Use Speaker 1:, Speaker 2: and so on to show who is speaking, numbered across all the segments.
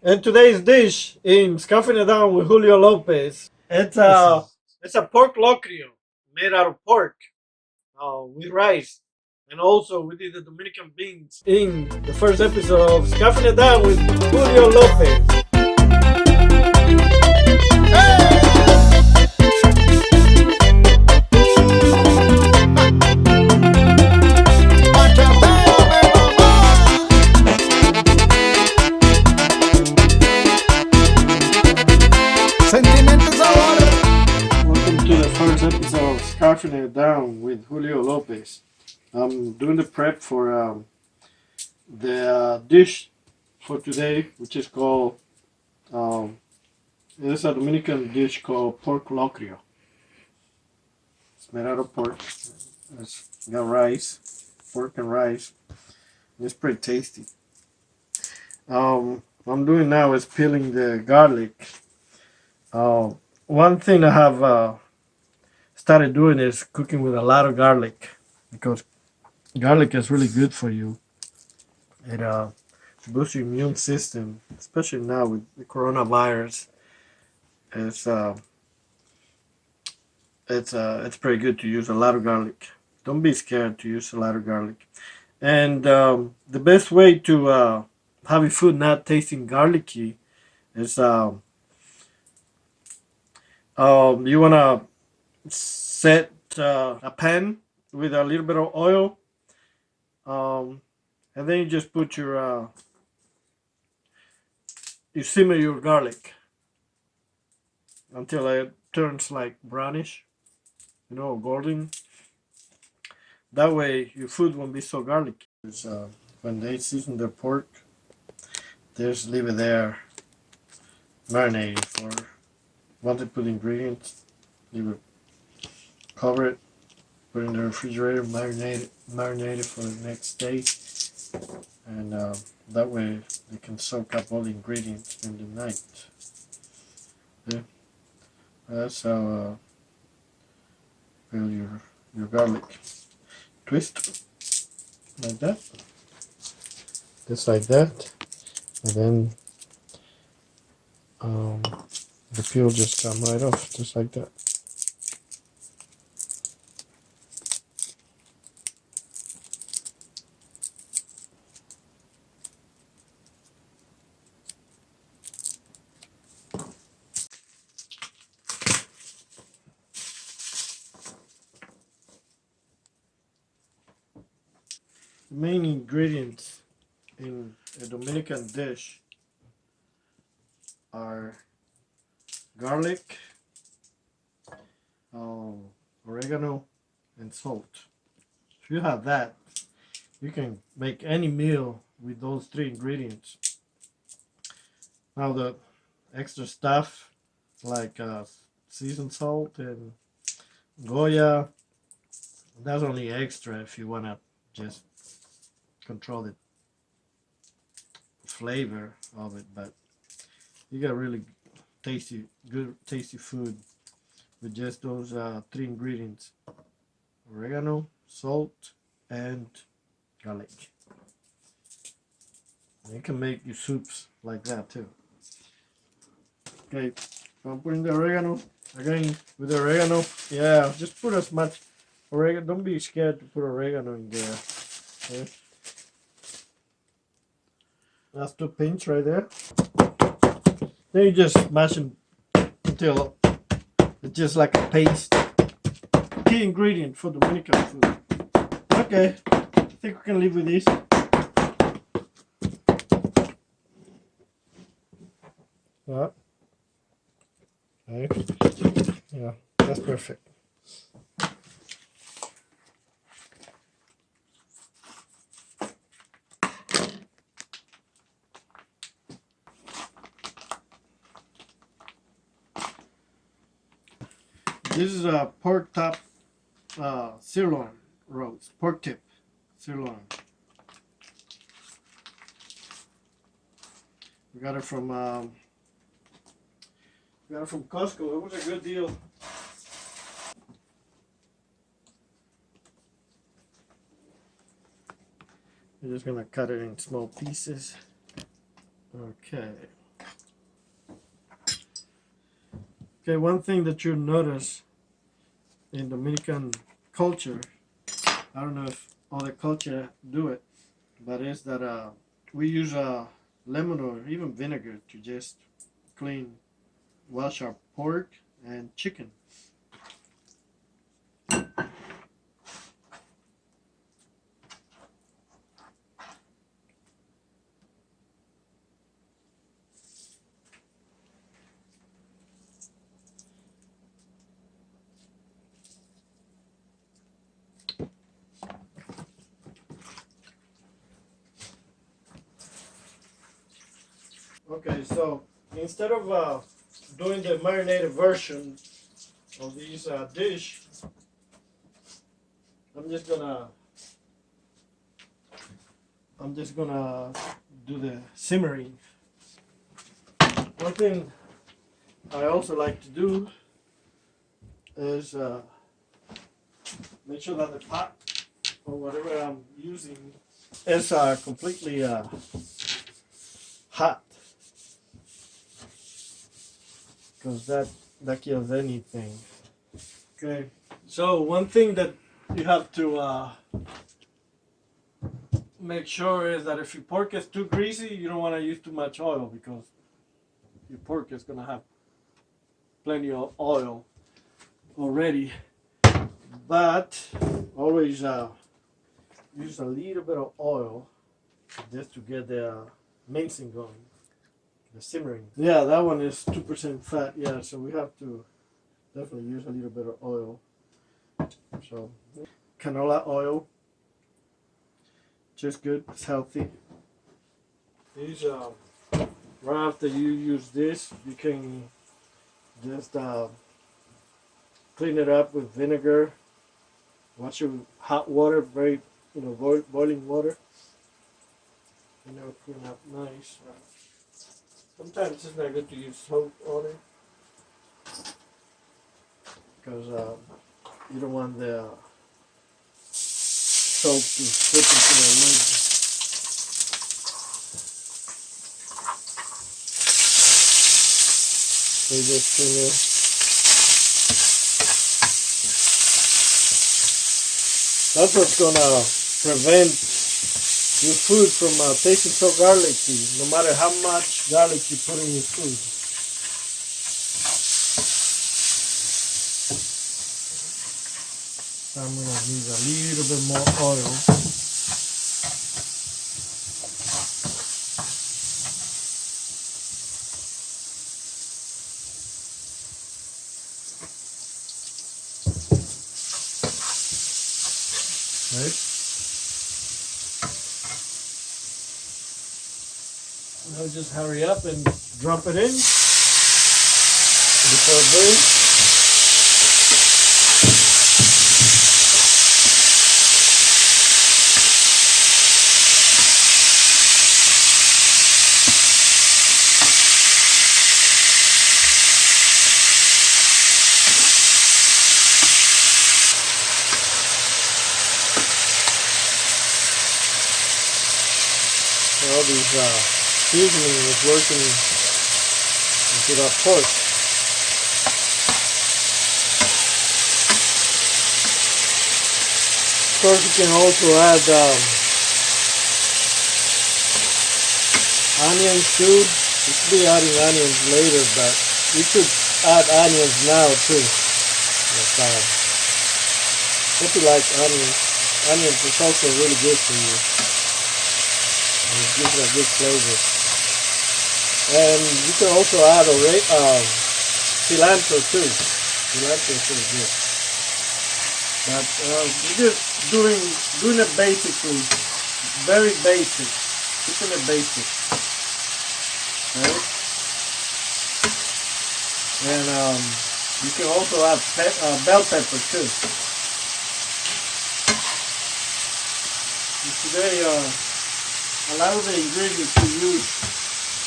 Speaker 1: And today's dish in Scuffing It Down with Julio Lopez. It's a pork locrio made out of pork with rice. And also we did the Dominican beans in the first episode of Scuffing It Down with Julio Lopez.
Speaker 2: Sentimiento y sabor.
Speaker 1: Welcome to the first episode of Scuffing It Down with Julio Lopez. I'm doing the prep for the dish for today, which is called it's a Dominican dish called pork locrio. It's made out of pork. It's got rice, pork and rice. It's pretty tasty. What I'm doing now is peeling the garlic. One thing I have started doing is cooking with a lot of garlic because garlic is really good for you. It boosts your immune system, especially now with the coronavirus. It's uh, it's pretty good to use a lot of garlic. Don't be scared to use a lot of garlic. And the best way to have your food not tasting garlicky is you wanna set a pan with a little bit of oil, and then you just put you simmer your garlic until it turns like brownish, golden. That way your food won't be so garlicky. When they season their pork, they just leave it there marinating for. Once they put ingredients, leave it, cover it, put it in the refrigerator, marinate it for the next day, and that way they can soak up all the ingredients in the night. Yeah, that's how peel your garlic. Twist like that, just like that, and then the peel just come right off, just like that. The main ingredients in a Dominican dish are garlic, oregano, and salt. If you have that, you can make any meal with those three ingredients. Now the extra stuff like seasoned salt and Goya, that's only extra if you wanna just control the flavor of it, but you got really tasty food with just those three ingredients: oregano, salt, and garlic. And you can make your soups like that too. Okay, so I'm putting the oregano again with the oregano. Yeah, just put as much oregano. Don't be scared to put oregano in there. Okay. That's 2 pinch right there. Then you just mash it until it's just like a paste. Key ingredient for Dominican food. Okay, I think we can live with this. Okay. Yeah, that's perfect. This is a pork top sirloin roast, pork tip sirloin. We got it from Costco. It was a good deal. We're just gonna cut it in small pieces. Okay. Okay, one thing that you notice in Dominican culture, I don't know if other culture do it, but it's that we use lemon or even vinegar to just wash our pork and chicken. Okay, so instead of doing the marinated version of this dish, I'm just gonna do the simmering. One thing I also like to do is make sure that the pot or whatever I'm using is completely hot, because that kills anything. Okay, so one thing that you have to make sure is that if your pork is too greasy, you don't want to use too much oil, because your pork is gonna have plenty of oil already. But always use a little bit of oil just to get the mincing going, the simmering. Yeah, that one is 2% fat. Yeah, so we have to definitely use a little bit of oil. So canola oil, just good. It's healthy. These right after you use this, you can just clean it up with vinegar. Wash it with hot water, very boiling water. Clean up nice. Sometimes it's not good to use soap on it, because you don't want the soap to slip into the wood. So you just clean it. That's what's gonna prevent your food from tasting so garlicky, no matter how much garlic you put in your food. So I'm gonna use a little bit more oil. Right? Now just hurry up and drop it in before it burns. So all these seasoning is working into that pork. Of course, you can also add onions too. You should be adding onions later, but you could add onions now too. If you like onions, onions is also really good for you. And it gives it a good flavor. And you can also add cilantro too. Cilantro is really good. But we're just doing it basically, very basic, keeping it basic. Right? And you can also add bell pepper too. And today, a lot of the ingredients we use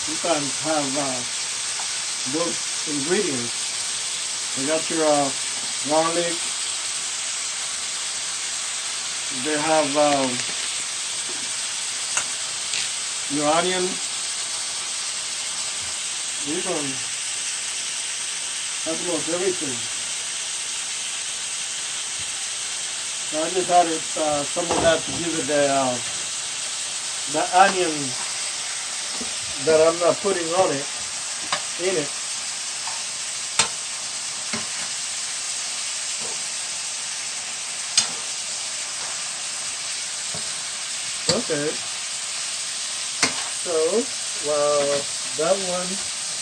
Speaker 1: sometimes have those ingredients. You got your garlic. They have your onion. You're going to That's almost everything. So I just added some of that to give it the onion that I'm not putting on it, in it. Okay. So while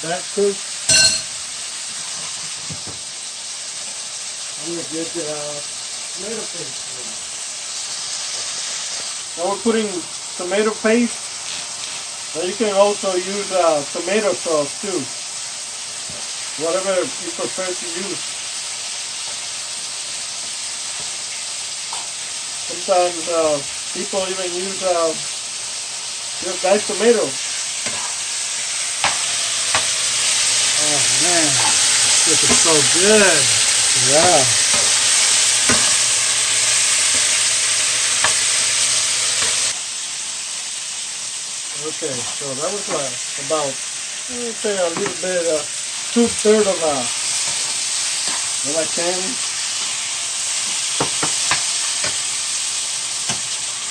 Speaker 1: that cooks, I'm gonna get the tomato paste. Now we're putting tomato paste. Now you can also use tomato sauce too, whatever you prefer to use. Sometimes people even use just diced tomato.
Speaker 2: Oh man, this is so good.
Speaker 1: Yeah. Okay, so that was about, let's say a little bit, 2/3 of a can.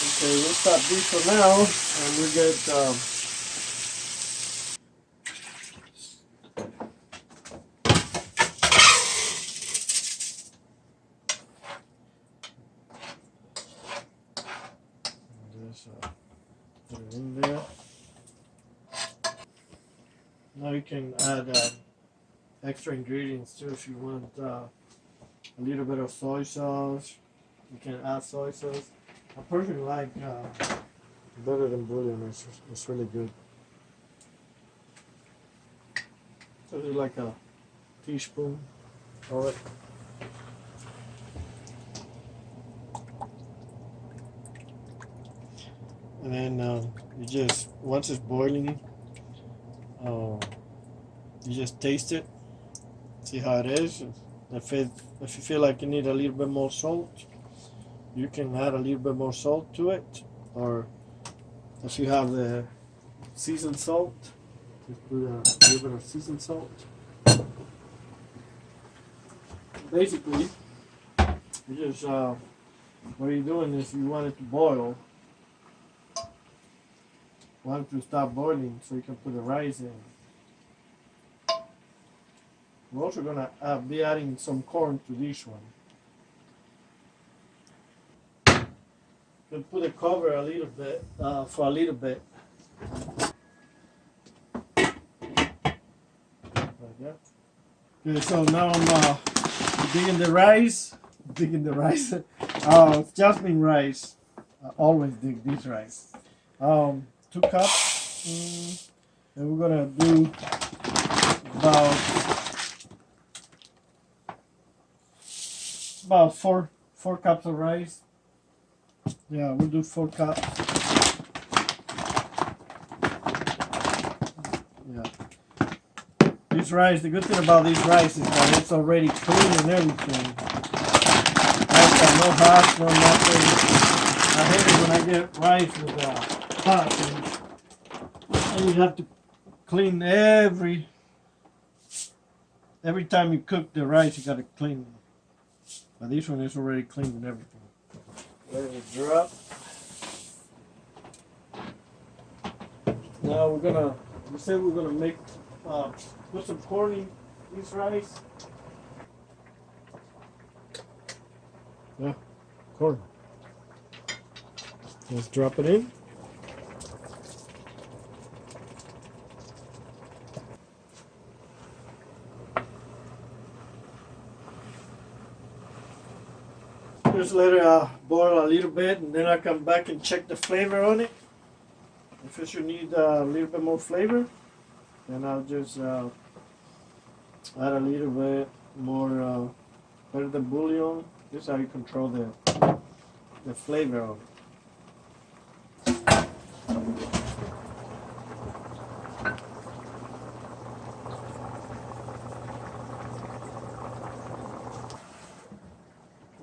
Speaker 1: Okay, we'll stop this for now, and we'll get this put it in there. Now you can add extra ingredients too if you want a little bit of soy sauce. You can add soy sauce. I personally like better than bullion. It's really good. So it's like a teaspoon of it. And then you just, once it's boiling, you just taste it, see how it is. If you feel like you need a little bit more salt, you can add a little bit more salt to it, or if you have the seasoned salt, just put a little bit of seasoned salt. Basically, you just what you're doing is you want it to boil, want it to stop boiling, so you can put the rice in. We're also gonna be adding some corn to this one. We'll put a cover a little bit for a little bit. Like that. Okay, so now I'm digging the rice. Jasmine rice. I always dig this rice. 2 cups. And we're gonna do about 4 cups of rice. Yeah, we'll do 4 cups. Yeah. This rice, the good thing about this rice is that it's already clean and everything. Rice got no husk, no nothing. I hate it when I get rice with husk, and you have to clean every time you cook the rice. You gotta clean it. But this one is already cleaned and everything. Let it drop. Now we said we're gonna make, put some corn in this rice. Yeah, corn. Let's drop it in. Just let it boil a little bit, and then I come back and check the flavor on it. If it should need a little bit more flavor, then I'll just add a little bit more, better than bullion. This is how you control the flavor of it.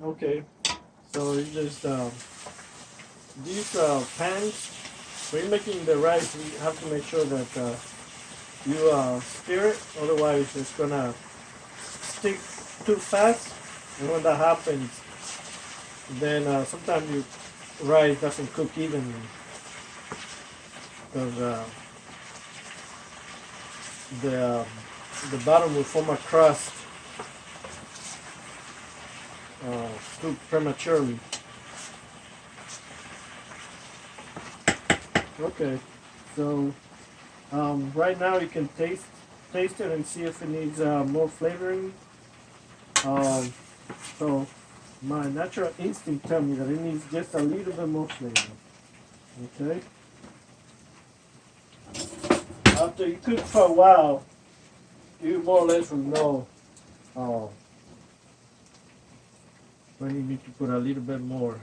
Speaker 1: Okay, so you just these pans, when you're making the rice, you have to make sure that you stir it, otherwise it's gonna thick too fast, and when that happens, then sometimes your rice doesn't cook evenly because the bottom will form a crust too prematurely. Okay, so right now you can taste it and see if it needs more flavoring. So my natural instinct tells me that it needs just a little bit more flavor. Okay. After you cook for a while, you more or less will know when you need to put a little bit more.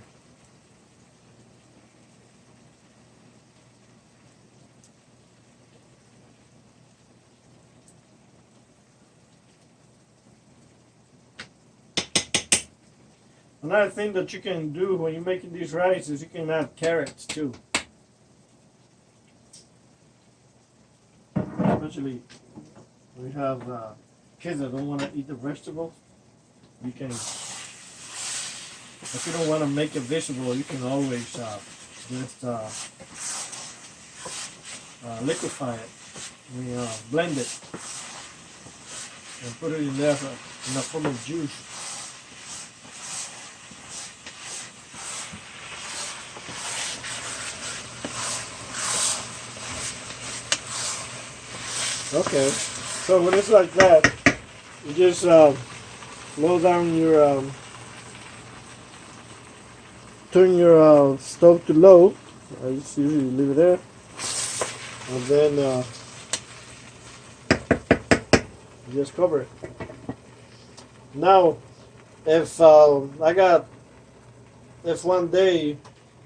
Speaker 1: Another thing that you can do when you're making these rice is you can add carrots too. Especially when you have kids that don't want to eat the vegetables, you can, if you don't want to make it visible, you can always just liquefy it. Blend it and put it in there in the form of juice. Okay, so when it's like that, you just low down your, turn your stove to low. I just usually leave it there, and then you just cover it. Now, if if one day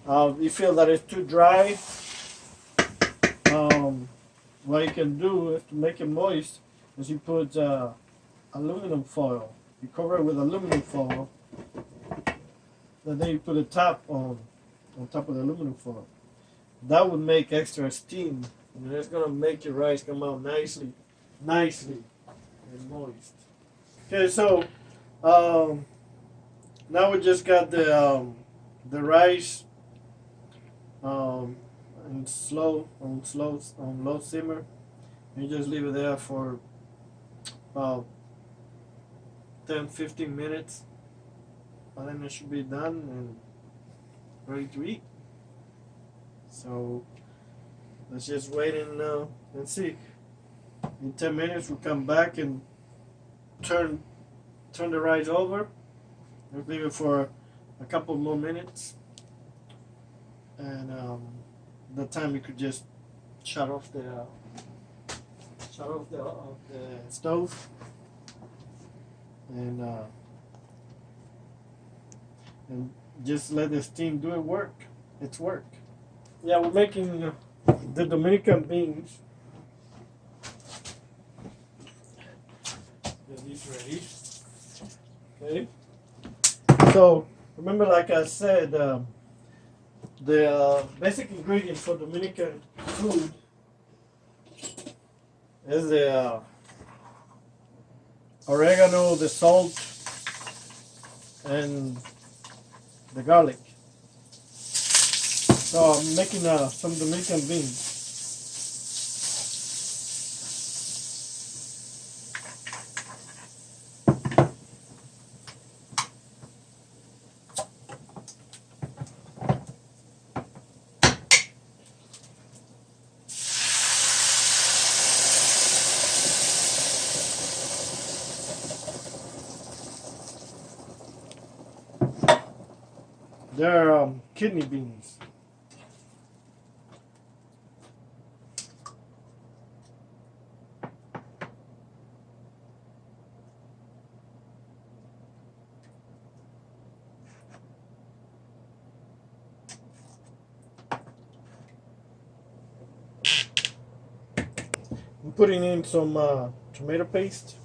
Speaker 1: you feel that it's too dry, what you can do is to make it moist is you put aluminum foil. You cover it with aluminum foil, and then you put a top on top of the aluminum foil. That would make extra steam, and it's gonna make your rice come out nicely and moist. Okay, so now we just got the rice on low simmer. You just leave it there for about 10-15 minutes, and then it should be done and ready to eat. So let's just wait and see. In 10 minutes we'll come back and turn the rice over. Let's leave it for a couple more minutes, and that time you could just shut off the stove and just let the steam do its work. Yeah, we're making the Dominican beans. Get these ready. Okay. So remember, like I said, the basic ingredient for Dominican food is the oregano, the salt, and the garlic. So I'm making some Dominican beans. They're kidney beans. I'm putting in some tomato paste.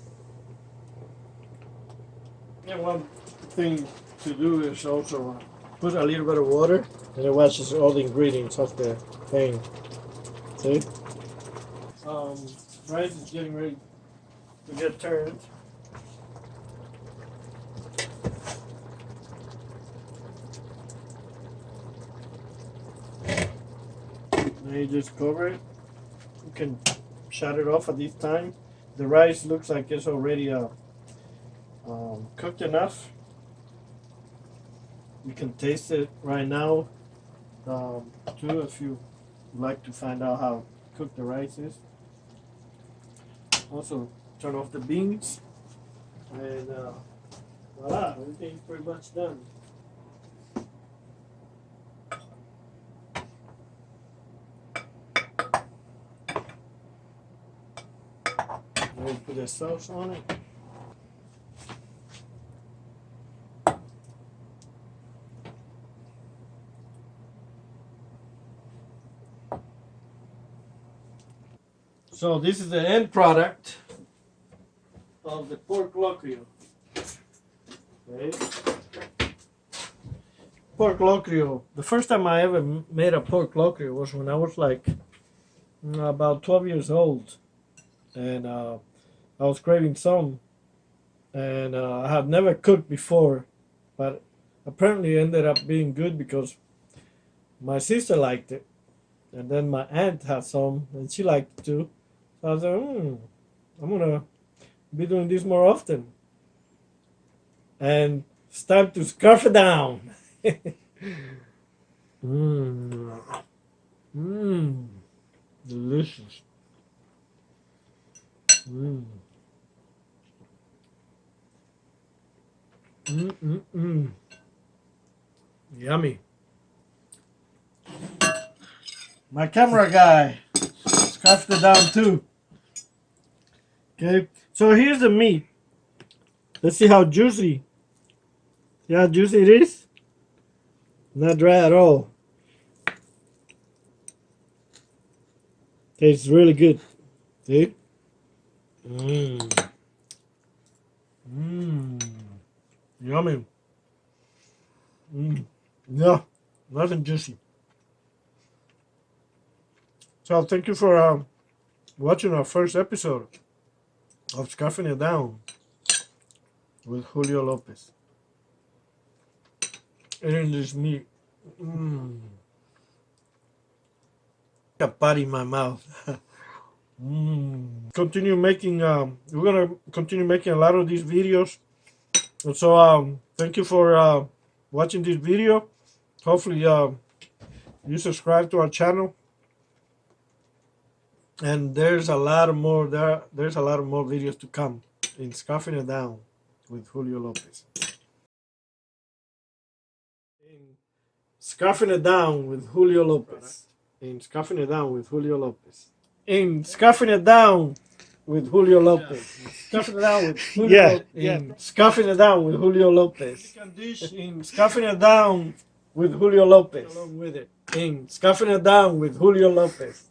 Speaker 1: And one thing to do is also put a little bit of water, and it washes all the ingredients off the thing. See? Rice is getting ready to get turned. and you just cover it. You can shut it off at this time. The rice looks like it's already cooked enough. You can taste it right now too, if you like to find out how cooked the rice is. Also, turn off the beans, and voila, everything's pretty much done. We'll put the sauce on it. So this is the end product of the pork locrio. Okay. Pork locrio. The first time I ever made a pork locrio was when I was like about 12 years old, and I was craving some, and I had never cooked before, but apparently it ended up being good because my sister liked it, and then my aunt had some, and she liked it too. So I was like, I'm gonna be doing this more often, and it's time to scarf it down. Delicious. Yummy. My camera guy scarfed it down too. Okay, so here's the meat. Let's see how juicy. See how juicy it is? Not dry at all. Tastes really good. See? Yummy. Yeah, nice and juicy. So thank you for watching our first episode of Scarfing It Down with Julio Lopez. Eating this meat. A patty in my mouth. Continue making. We're gonna continue making a lot of these videos. And so thank you for watching this video. Hopefully you subscribe to our channel. And there's a lot of more. There's a lot of more videos to come in Scarfing It Down with Julio Lopez. In Scarfing It Down with Julio Lopez. In Scarfing It Down with Julio Lopez. In Scarfing It Down with Julio Lopez. Scarfing It Down with Julio Lopez. In Scarfing It Down with Julio Lopez. In Scarfing It Down with Julio Lopez. Along with it. In Scarfing It Down with Julio Lopez.